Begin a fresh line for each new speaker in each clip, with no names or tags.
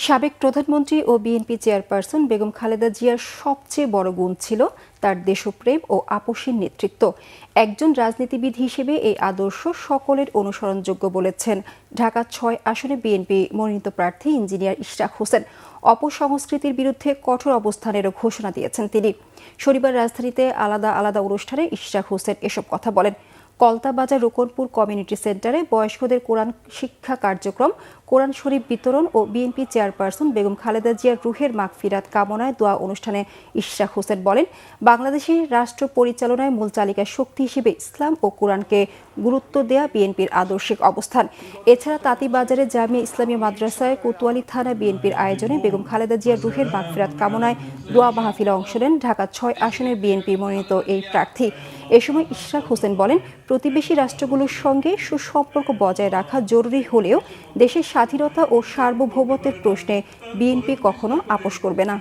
সাবেক প্রধানমন্ত্রী ও BNP chairperson Begum Khaleda জিয়ার সবচেয়ে বড় গুণ ছিল তার দেশপ্রেম ও আপসীর নেতৃত্ব। একজন রাজনীতিবিদ হিসেবে এই আদর্শ সকলের অনুসরণযোগ্য বলেছেন ঢাকা ৬ আসনে বিএনপি মনোনীত প্রার্থী ইঞ্জিনিয়ার ইশরাক হোসেন। অপসংস্কৃতির বিরুদ্ধে কঠোর অবস্থানেরও ঘোষণা দিয়েছেন তিনি। শনিবার রাজধানীতে আলাদা আলাদা অনুষ্ঠানে ইশরাক হোসেন এসব কথা বলেন। কলতাবাজার রোকনপুর কমিউনিটি সেন্টারে বয়স্কদের কোরআন শিক্ষা কার্যক্রম, কোরআন শরীফ বিতরণ ও বিএনপি চেয়ারপারসন বেগম খালেদা জিয়ার রুহের মাগফিরাত কামনায় দোয়া অনুষ্ঠানে ইশরাক হোসেন বলেন, বাংলাদেশের রাষ্ট্র পরিচালনায় মূল চালিকা শক্তি হিসেবে ইসলাম ও কোরআনকে গুরুত্ব দেয়া বিএনপির আদর্শিক অবস্থান। এছাড়া তাঁতীবাজারে জামিয়া ইসলামী মাদ্রাসায় কোতোয়ালি থানা বিএনপির আয়োজনে বেগম খালেদা জিয়ার রুহের মাগফিরাত কামনায় দোয়া মাহফিলে অংশ নেন ঢাকা ৬ আসনের বিএনপি মনোনীত এই প্রার্থী। এ সময় ইশরাক হোসেন বলেন, প্রতিবেশী রাষ্ট্রগুলোর সঙ্গে সুসম্পর্ক বজায় রাখা জরুরি হলেও দেশের স্বাধীনতা ও সার্বভৌমত্বের প্রশ্নে বিএনপি কখনো আপোস করবে না।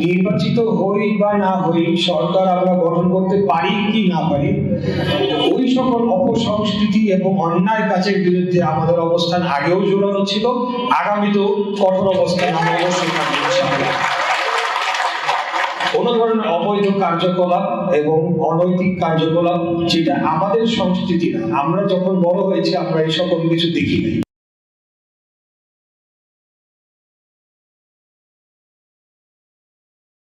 নির্বাচিত হই বা না হই, সরকার আমরা গঠন করতে পারি কি না পারি, ওই সকল অপসংস্কৃতি এবং অন্যায় কাজের বিরুদ্ধে আমাদের অবস্থান আগেও জোরালো ছিল, আগামীতেও কঠোর অবস্থান আমরা অবশ্যই থাকবো ইনশাআল্লাহ। কোন ধরনের অবৈধ কার্যকলাপ এবং অনৈতিক কার্যকলাপ যেটা আমাদের সংস্কৃতি না, আমরা যখন বড় হয়েছি আমরা এই সকল কিছু দেখি নাই।